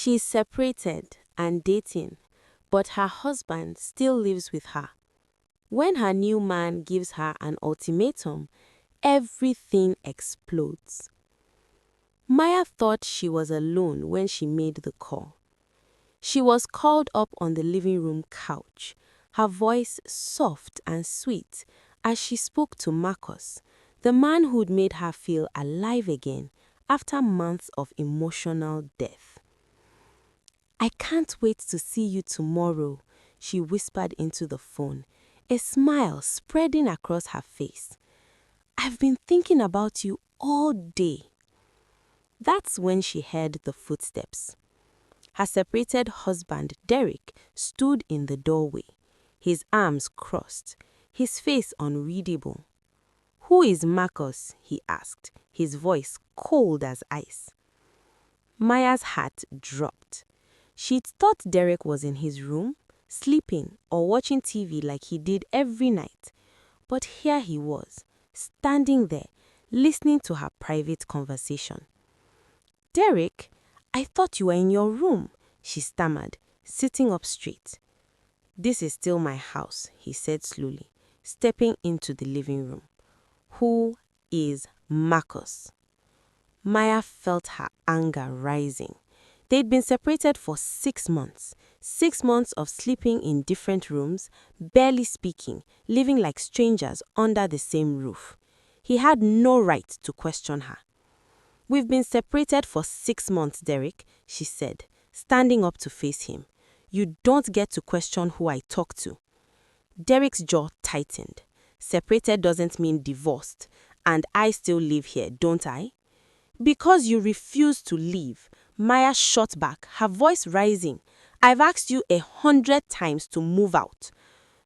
She's separated and dating, but her husband still lives with her. When her new man gives her an ultimatum, everything explodes. Maya thought she was alone when she made the call. She was called up on the living room couch, her voice soft and sweet as she spoke to Marcus, the man who'd made her feel alive again after months of emotional death. "I can't wait to see you tomorrow," she whispered into the phone, a smile spreading across her face. "I've been thinking about you all day." That's when she heard the footsteps. Her separated husband, Derek, stood in the doorway, his arms crossed, his face unreadable. "Who is Marcus?" he asked, his voice cold as ice. Maya's heart dropped. She'd thought Derek was in his room, sleeping or watching TV like he did every night. But here he was, standing there, listening to her private conversation. "Derek, I thought you were in your room," she stammered, sitting up straight. "This is still my house," he said slowly, stepping into the living room. "Who is Marcus?" Maya felt her anger rising. They'd been separated for 6 months. 6 months of sleeping in different rooms, barely speaking, living like strangers under the same roof. He had no right to question her. "We've been separated for 6 months, Derek," she said, standing up to face him. "You don't get to question who I talk to." Derek's jaw tightened. "Separated doesn't mean divorced, and I still live here, don't I?" "Because you refuse to leave," Maya shot back, her voice rising. "I've asked you 100 times to move out."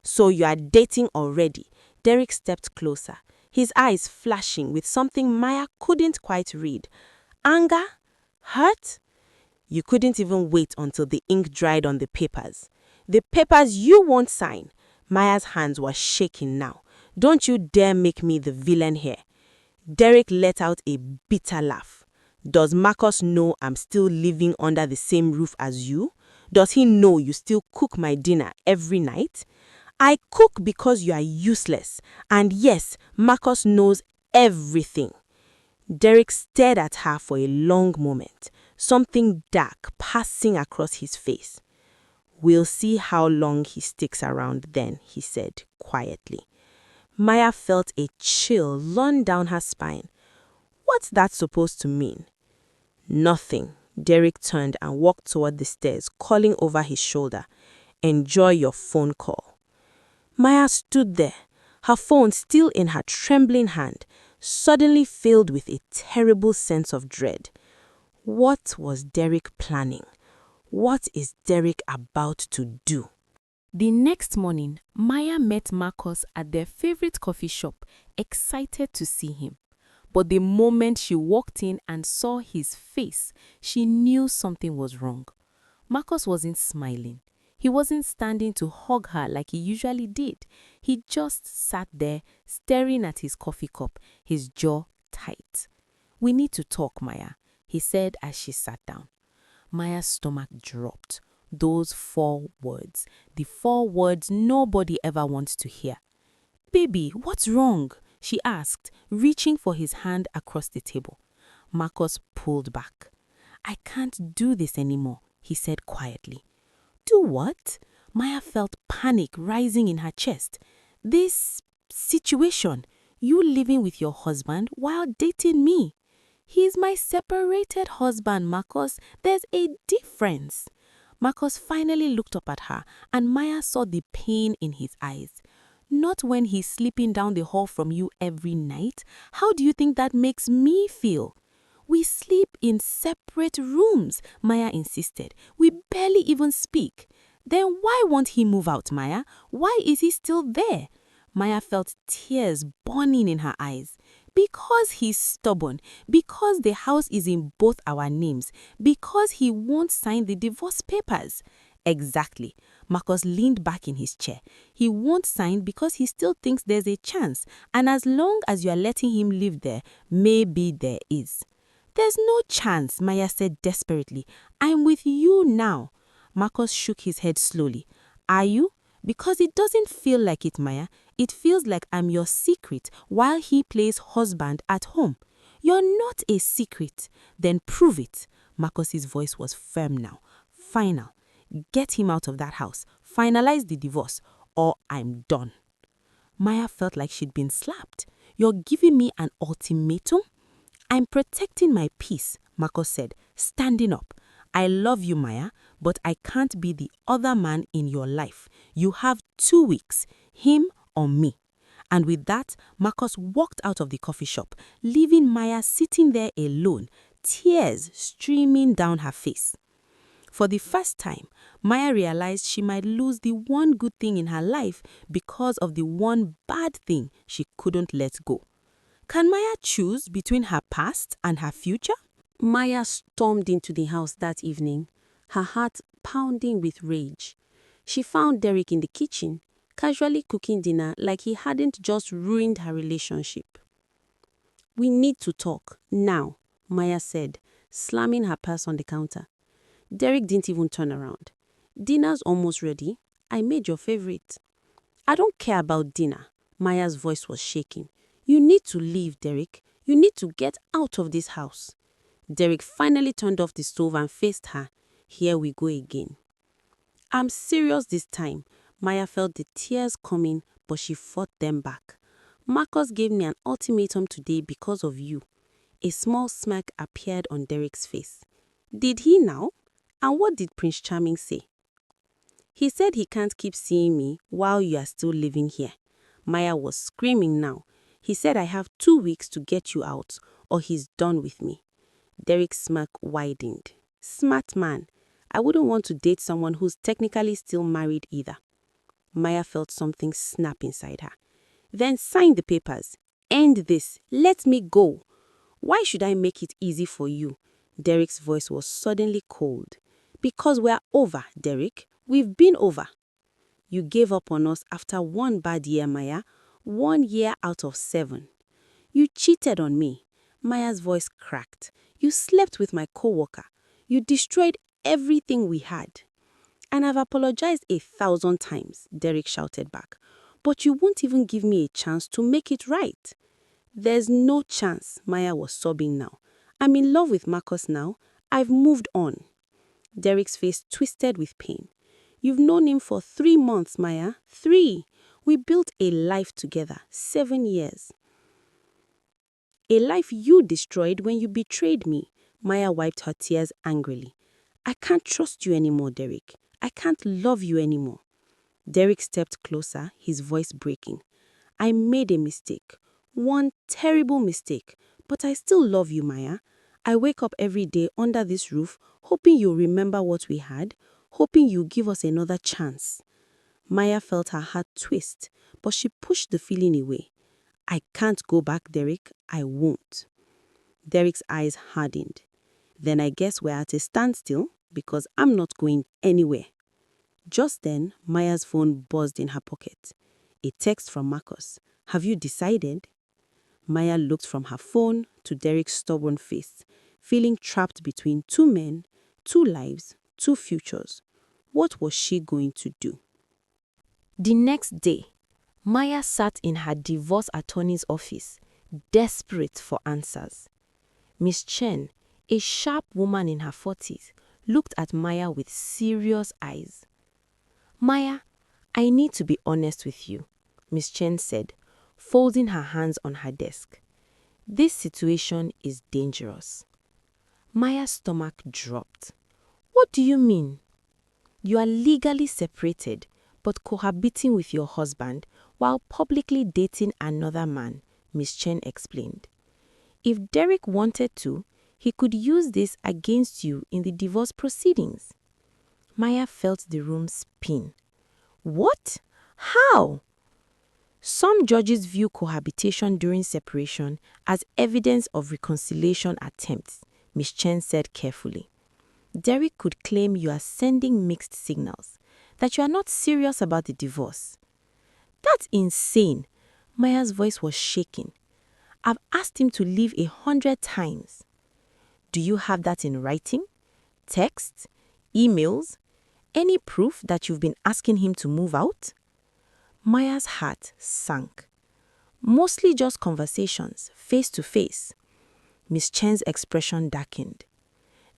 "So you are dating already?" Derek stepped closer, his eyes flashing with something Maya couldn't quite read. Anger? Hurt? "You couldn't even wait until the ink dried on the papers." "The papers you won't sign." Maya's hands were shaking now. "Don't you dare make me the villain here." Derek let out a bitter laugh. "Does Marcus know I'm still living under the same roof as you? Does he know you still cook my dinner every night?" "I cook because you are useless. And yes, Marcus knows everything." Derek stared at her for a long moment, something dark passing across his face. "We'll see how long he sticks around then," he said quietly. Maya felt a chill run down her spine. What's that supposed to mean? "Nothing." Derek turned and walked toward the stairs, calling over his shoulder. "Enjoy your phone call." Maya stood there, her phone still in her trembling hand, suddenly filled with a terrible sense of dread. What was Derek planning? What is Derek about to do? The next morning, Maya met Marcus at their favorite coffee shop, excited to see him. But the moment she walked in and saw his face, she knew something was wrong. Marcus wasn't smiling. He wasn't standing to hug her like he usually did. He just sat there, staring at his coffee cup, his jaw tight. "We need to talk, Maya," he said as she sat down. Maya's stomach dropped. Those 4 words, the 4 words nobody ever wants to hear. "Baby, what's wrong?" she asked, reaching for his hand across the table. Marcus pulled back. "I can't do this anymore," he said quietly. "Do what?" Maya felt panic rising in her chest. "This situation, you living with your husband while dating me." "He's my separated husband, Marcus. There's a difference." Marcus finally looked up at her, and Maya saw the pain in his eyes. "Not when he's sleeping down the hall from you every night. How do you think that makes me feel?" "We sleep in separate rooms," Maya insisted. "We barely even speak." "Then why won't he move out, Maya? Why is he still there?" Maya felt tears burning in her eyes. "Because he's stubborn, because the house is in both our names, because he won't sign the divorce papers." "Exactly." Marcus leaned back in his chair. "He won't sign because he still thinks there's a chance, and as long as you are letting him live there, maybe there is." There's no chance, Maya said desperately. I'm with you now. Marcus shook his head slowly. Are you? Because it doesn't feel like it, Maya. It feels like I'm your secret while he plays husband at home. You're not a secret. Then prove it. Marcus's voice was firm now. Final. Get him out of that house. Finalize the divorce, or I'm done. Maya felt like she'd been slapped. You're giving me an ultimatum? I'm protecting my peace, Marcus said, standing up. I love you, Maya, but I can't be the other man in your life. You have 2 weeks, him or me. And with that, Marcus walked out of the coffee shop, leaving Maya sitting there alone, tears streaming down her face. For the first time, Maya realized she might lose the one good thing in her life because of the one bad thing she couldn't let go. Can Maya choose between her past and her future? Maya stormed into the house that evening, her heart pounding with rage. She found Derek in the kitchen, casually cooking dinner like he hadn't just ruined her relationship. We need to talk, now, Maya said, slamming her purse on the counter. Derek didn't even turn around. Dinner's almost ready. I made your favorite. I don't care about dinner. Maya's voice was shaking. You need to leave, Derek. You need to get out of this house. Derek finally turned off the stove and faced her. Here we go again. I'm serious this time. Maya felt the tears coming, but she fought them back. Marcus gave me an ultimatum today because of you. A small smirk appeared on Derek's face. Did he now? And what did Prince Charming say? He said he can't keep seeing me while you are still living here. Maya was screaming now. He said I have 2 weeks to get you out, or he's done with me. Derek's smirk widened. Smart man. I wouldn't want to date someone who's technically still married either. Maya felt something snap inside her. Then sign the papers. End this. Let me go. Why should I make it easy for you? Derek's voice was suddenly cold. Because we're over, Derek. We've been over. You gave up on us after one bad year, Maya. 1 year out of 7. You cheated on me. Maya's voice cracked. You slept with my coworker. You destroyed everything we had. And I've apologized 1,000 times, Derek shouted back. But you won't even give me a chance to make it right. There's no chance, Maya was sobbing now. I'm in love with Marcus now. I've moved on. Derek's face twisted with pain. You've known him for 3 months, Maya. 3. We built a life together, 7 years. A life you destroyed when you betrayed me. Maya wiped her tears angrily. I can't trust you anymore, Derek. I can't love you anymore. Derek stepped closer, his voice breaking. I made a mistake. One terrible mistake. But I still love you, Maya. I wake up every day under this roof, hoping you'll remember what we had, hoping you'll give us another chance. Maya felt her heart twist, but she pushed the feeling away. I can't go back, Derek. I won't. Derek's eyes hardened. Then I guess we're at a standstill because I'm not going anywhere. Just then, Maya's phone buzzed in her pocket. A text from Marcus. Have you decided? Maya looked from her phone to Derek's stubborn face, feeling trapped between 2 men, 2 lives, 2 futures. What was she going to do? The next day, Maya sat in her divorce attorney's office, desperate for answers. Miss Chen, a sharp woman in her 40s, looked at Maya with serious eyes. Maya, I need to be honest with you, Miss Chen said, folding her hands on her desk. This situation is dangerous. Maya's stomach dropped. What do you mean? You are legally separated, but cohabiting with your husband while publicly dating another man, Miss Chen explained. If Derek wanted to, he could use this against you in the divorce proceedings. Maya felt the room spin. What? How? Some judges view cohabitation during separation as evidence of reconciliation attempts, Ms. Chen said carefully. Derek could claim you are sending mixed signals, that you are not serious about the divorce. That's insane. Maya's voice was shaking. I've asked him to leave 100 times. Do you have that in writing? Text? Emails? Any proof that you've been asking him to move out? Maya's heart sank. Mostly just conversations, face to face. Miss Chen's expression darkened.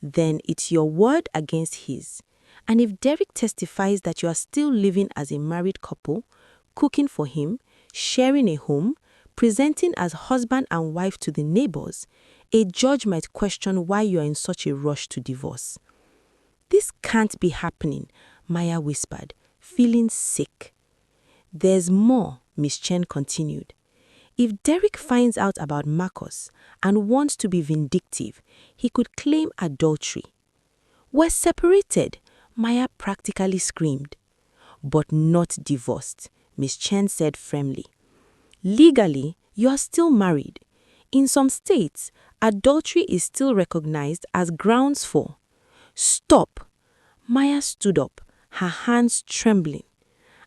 Then it's your word against his. And if Derek testifies that you are still living as a married couple, cooking for him, sharing a home, presenting as husband and wife to the neighbors, a judge might question why you are in such a rush to divorce. This can't be happening, Maya whispered, feeling sick. There's more, Miss Chen continued. If Derek finds out about Marcus and wants to be vindictive, he could claim adultery. We're separated, Maya practically screamed. But not divorced, Miss Chen said firmly. Legally, you are still married. In some states, adultery is still recognized as grounds for. Stop! Maya stood up, her hands trembling.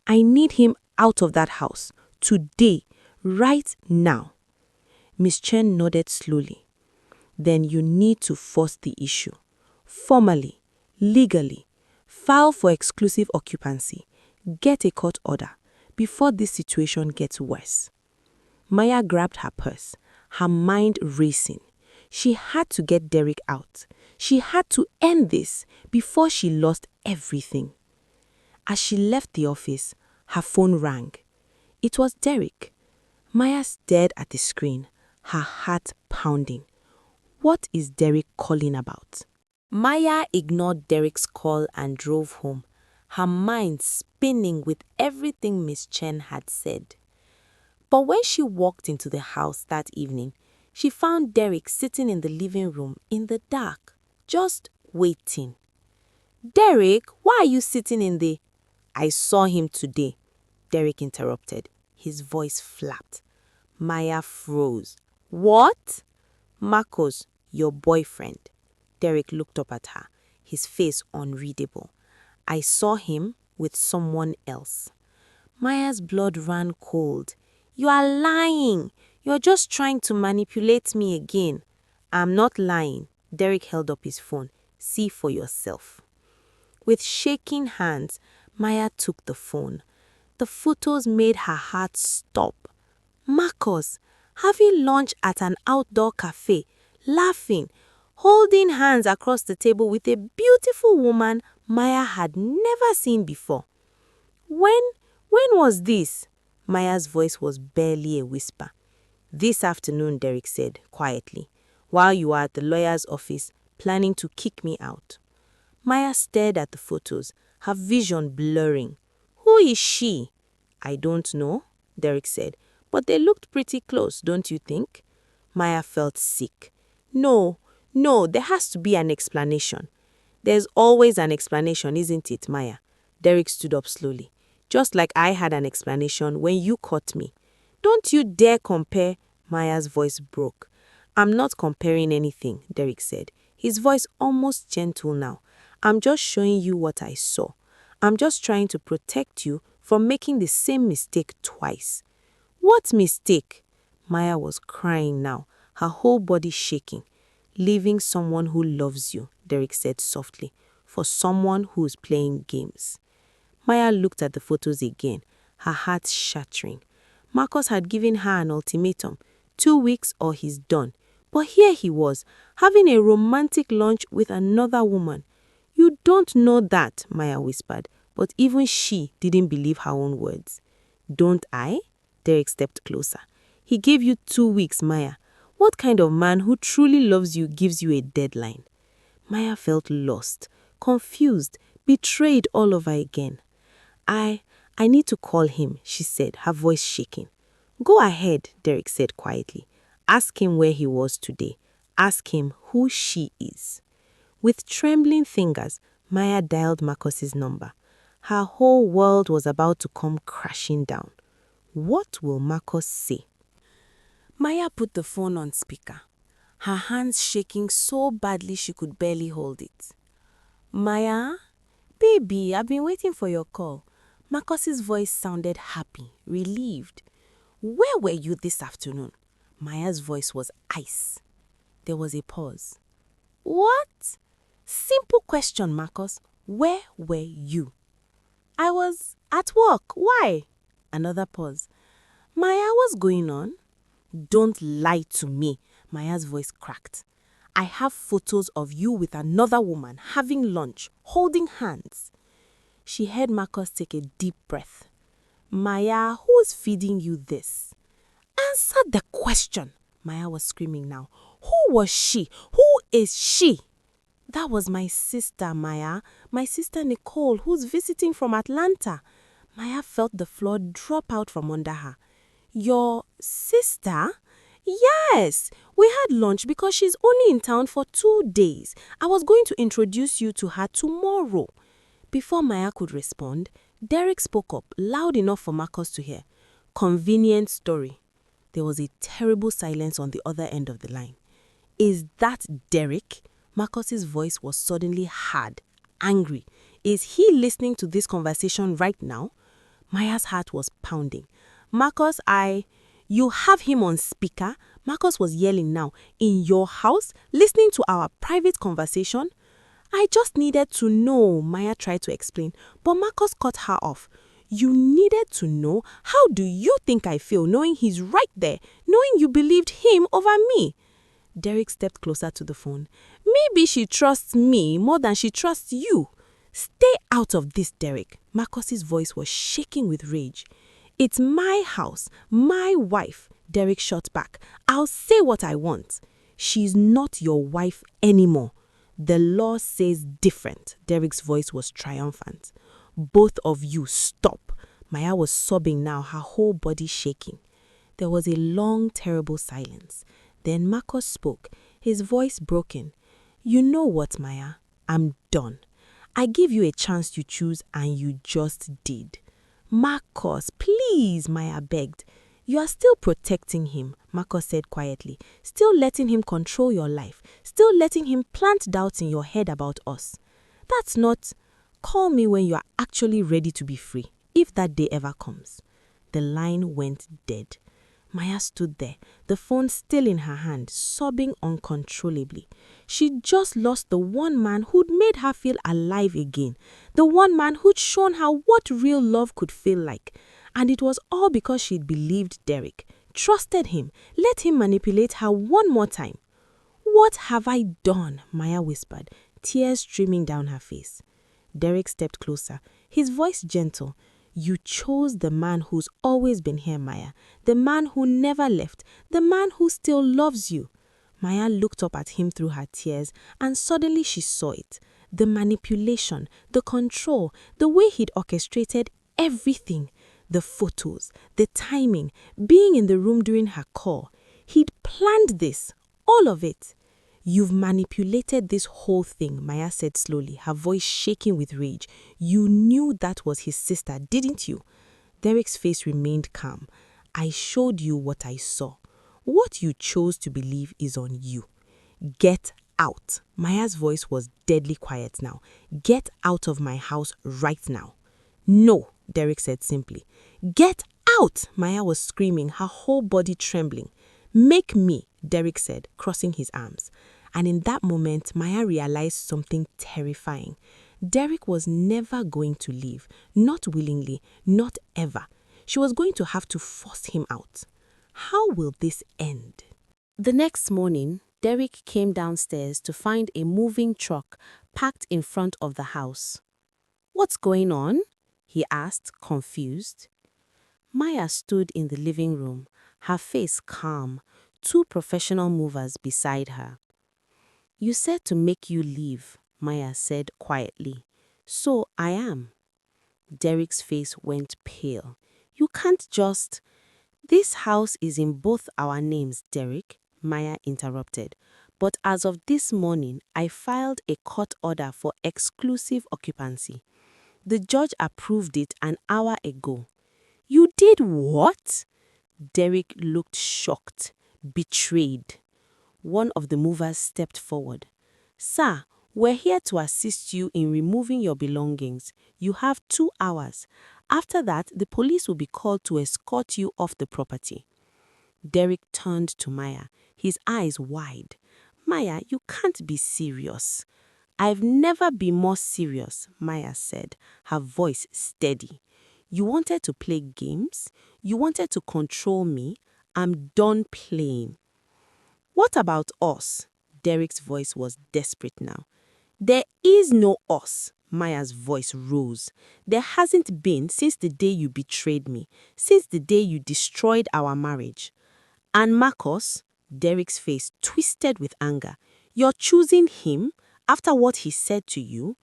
I need him out of that house, today, right now. Miss Chen nodded slowly. Then you need to force the issue. Formally, legally. File for exclusive occupancy. Get a court order before this situation gets worse. Maya grabbed her purse, her mind racing. She had to get Derek out. She had to end this before she lost everything. As she left the office, her phone rang. It was Derek. Maya stared at the screen, her heart pounding. What is Derek calling about? Maya ignored Derek's call and drove home, her mind spinning with everything Miss Chen had said. But when she walked into the house that evening, she found Derek sitting in the living room in the dark, just waiting. Derek, why are you sitting in the... I saw him today, Derek interrupted, his voice flat. Maya froze. What? Marcos, your boyfriend. Derek looked up at her, his face unreadable. I saw him with someone else. Maya's blood ran cold. You are lying. You're just trying to manipulate me again. I'm not lying. Derek held up his phone. See for yourself. With shaking hands, Maya took the phone. The photos made her heart stop. Marcos, having lunch at an outdoor cafe, laughing, holding hands across the table with a beautiful woman Maya had never seen before. When was this? Maya's voice was barely a whisper. This afternoon, Derek said quietly, while you were at the lawyer's office planning to kick me out. Maya stared at the photos, her vision blurring. Who is she? I don't know, Derek said, but they looked pretty close, don't you think? Maya felt sick. No, there has to be an explanation. There's always an explanation, isn't it, Maya? Derek stood up slowly. Just like I had an explanation when you caught me. Don't you dare compare. Maya's voice broke. I'm not comparing anything, Derek said, his voice almost gentle now. I'm just showing you what I saw. I'm just trying to protect you from making the same mistake twice. What mistake? Maya was crying now, her whole body shaking. Leaving someone who loves you, Derek said softly, for someone who's playing games. Maya looked at the photos again, her heart shattering. Marcus had given her an ultimatum, 2 weeks or he's done. But here he was, having a romantic lunch with another woman. You don't know that, Maya whispered, but even she didn't believe her own words. Don't I? Derek stepped closer. He gave you 2 weeks, Maya. What kind of man who truly loves you gives you a deadline? Maya felt lost, confused, betrayed all over again. I need to call him, she said, her voice shaking. Go ahead, Derek said quietly. Ask him where he was today. Ask him who she is. With trembling fingers, Maya dialed Marcus's number. Her whole world was about to come crashing down. What will Marcus say? Maya put the phone on speaker, her hands shaking so badly she could barely hold it. Maya? Baby, I've been waiting for your call. Marcus's voice sounded happy, relieved. Where were you this afternoon? Maya's voice was ice. There was a pause. What? Simple question, Marcus. Where were you? I was at work. Why? Another pause. Maya, what's going on? Don't lie to me. Maya's voice cracked. I have photos of you with another woman having lunch, holding hands. She heard Marcus take a deep breath. Maya, who's feeding you this? Answer the question. Maya was screaming now. Who was she? Who is she? That was my sister, Maya. My sister Nicole, who's visiting from Atlanta. Maya felt the floor drop out from under her. Your sister? Yes, we had lunch because she's only in town for 2 days. I was going to introduce you to her tomorrow. Before Maya could respond, Derek spoke up, loud enough for Marcus to hear. Convenient story. There was a terrible silence on the other end of the line. Is that Derek? Marcus's voice was suddenly hard, angry. Is he listening to this conversation right now? Maya's heart was pounding. Marcus, you have him on speaker? Marcus was yelling now. In your house? Listening to our private conversation? I just needed to know, Maya tried to explain, but Marcus cut her off. You needed to know? How do you think I feel knowing he's right there, knowing you believed him over me? Derek stepped closer to the phone. Maybe she trusts me more than she trusts you. Stay out of this, Derek. Marcus's voice was shaking with rage. It's my house, my wife, Derek shot back. I'll say what I want. She's not your wife anymore. The law says different. Derek's voice was triumphant. Both of you stop. Maya was sobbing now, her whole body shaking. There was a long, terrible silence. Then Marcus spoke, his voice broken. You know what, Maya? I'm done. I give you a chance to choose and you just did. Marcus, please, Maya begged. You are still protecting him, Marcus said quietly. Still letting him control your life. Still letting him plant doubts in your head about us. That's not... Call me when you are actually ready to be free, if that day ever comes. The line went dead. Maya stood there, the phone still in her hand, sobbing uncontrollably. She'd just lost the one man who'd made her feel alive again, the one man who'd shown her what real love could feel like. And it was all because she'd believed Derek, trusted him, let him manipulate her one more time. What have I done? Maya whispered, tears streaming down her face. Derek stepped closer, his voice gentle. You chose the man who's always been here, Maya. The man who never left. The man who still loves you. Maya looked up at him through her tears, and suddenly she saw it. The manipulation, the control, the way he'd orchestrated everything. The photos, the timing, being in the room during her call. He'd planned this, all of it. You've manipulated this whole thing, Maya said slowly, her voice shaking with rage. You knew that was his sister, didn't you? Derek's face remained calm. I showed you what I saw. What you chose to believe is on you. Get out. Maya's voice was deadly quiet now. Get out of my house right now. No, Derek said simply. Get out, Maya was screaming, her whole body trembling. Make me, Derek said, crossing his arms. And in that moment, Maya realized something terrifying. Derek was never going to leave, not willingly, not ever. She was going to have to force him out. How will this end? The next morning, Derek came downstairs to find a moving truck parked in front of the house. What's going on? He asked, confused. Maya stood in the living room, her face calm, two professional movers beside her. You said to make you leave, Maya said quietly. So I am. Derek's face went pale. You can't just... This house is in both our names, Derek, Maya interrupted. But as of this morning, I filed a court order for exclusive occupancy. The judge approved it an hour ago. You did what? Derek looked shocked, betrayed. One of the movers stepped forward. Sir, we're here to assist you in removing your belongings. You have 2 hours. After that, the police will be called to escort you off the property. Derek turned to Maya, his eyes wide. Maya, you can't be serious. I've never been more serious, Maya said, her voice steady. You wanted to play games? You wanted to control me? I'm done playing. What about us? Derek's voice was desperate now. There is no us. Maya's voice rose. There hasn't been since the day you betrayed me, since the day you destroyed our marriage. And Marcus, Derek's face twisted with anger. You're choosing him after what he said to you?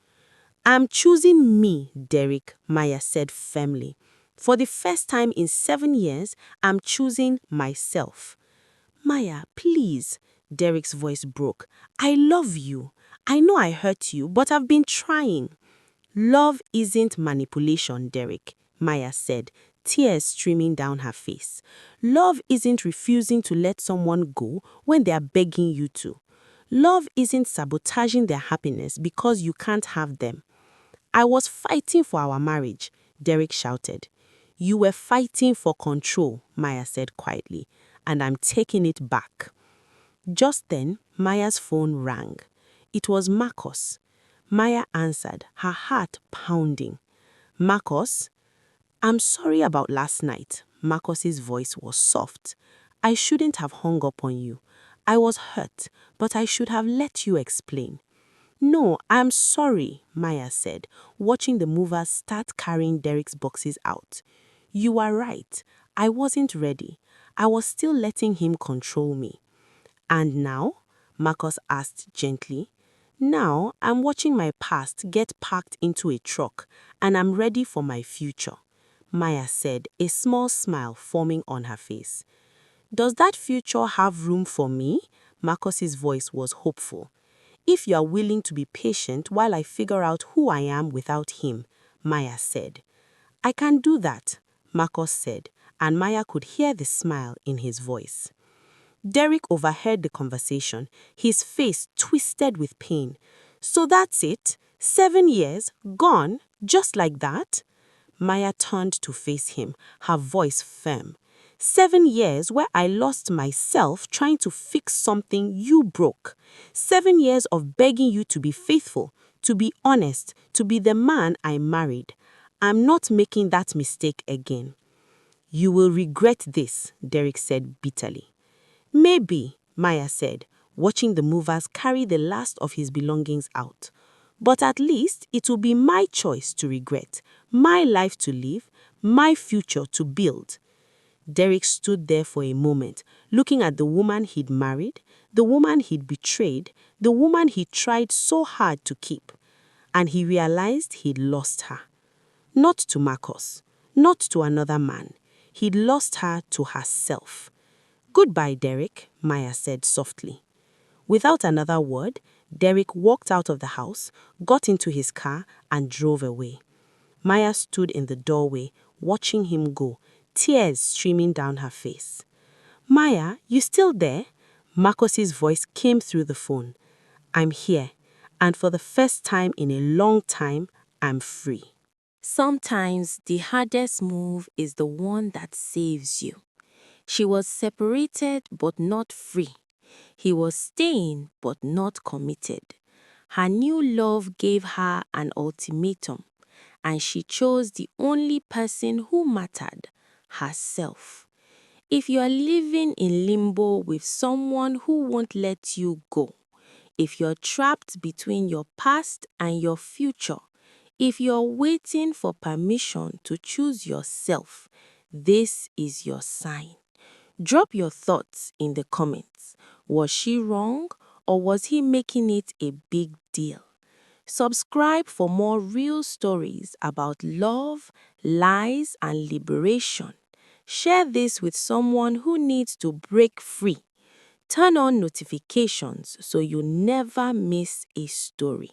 I'm choosing me, Derek, Maya said firmly. For the first time in 7 years, I'm choosing myself. Maya, please, Derek's voice broke. I love you. I know I hurt you, but I've been trying. Love isn't manipulation, Derek, Maya said, tears streaming down her face. Love isn't refusing to let someone go when they are begging you to. Love isn't sabotaging their happiness because you can't have them. I was fighting for our marriage, Derek shouted. You were fighting for control, Maya said quietly, and I'm taking it back. Just then, Maya's phone rang. It was Marcus. Maya answered, her heart pounding. Marcus? I'm sorry about last night. Marcus's voice was soft. I shouldn't have hung up on you. I was hurt, but I should have let you explain. No, I'm sorry, Maya said, watching the movers start carrying Derek's boxes out. You are right. I wasn't ready. I was still letting him control me. And now? Marcus asked gently. Now I'm watching my past get packed into a truck, and I'm ready for my future, Maya said, a small smile forming on her face. Does that future have room for me? Marcus's voice was hopeful. If you are willing to be patient while I figure out who I am without him, Maya said. I can do that, Marcus said, and Maya could hear the smile in his voice. Derek overheard the conversation, his face twisted with pain. So that's it? 7 years, gone, just like that? Maya turned to face him, her voice firm. 7 years where I lost myself trying to fix something you broke. 7 years of begging you to be faithful, to be honest, to be the man I married. I'm not making that mistake again. You will regret this, Derek said bitterly. Maybe, Maya said, watching the movers carry the last of his belongings out. But at least it will be my choice to regret, my life to live, my future to build. Derek stood there for a moment, looking at the woman he'd married, the woman he'd betrayed, the woman he tried so hard to keep. And he realized he'd lost her. Not to Marcus, not to another man. He'd lost her to herself. Goodbye, Derek, Maya said softly. Without another word, Derek walked out of the house, got into his car, and drove away. Maya stood in the doorway, watching him go, tears streaming down her face. Maya, you still there? Marcus's voice came through the phone. I'm here, and for the first time in a long time, I'm free. Sometimes the hardest move is the one that saves you. She was separated but not free. He was staying but not committed. Her new love gave her an ultimatum, and she chose the only person who mattered, herself. If you are living in limbo with someone who won't let you go, if you're trapped between your past and your future, if you're waiting for permission to choose yourself, this is your sign. Drop your thoughts in the comments. Was she wrong, or was he making it a big deal? Subscribe for more real stories about love, lies, and liberation. Share this with someone who needs to break free. Turn on notifications so you never miss a story.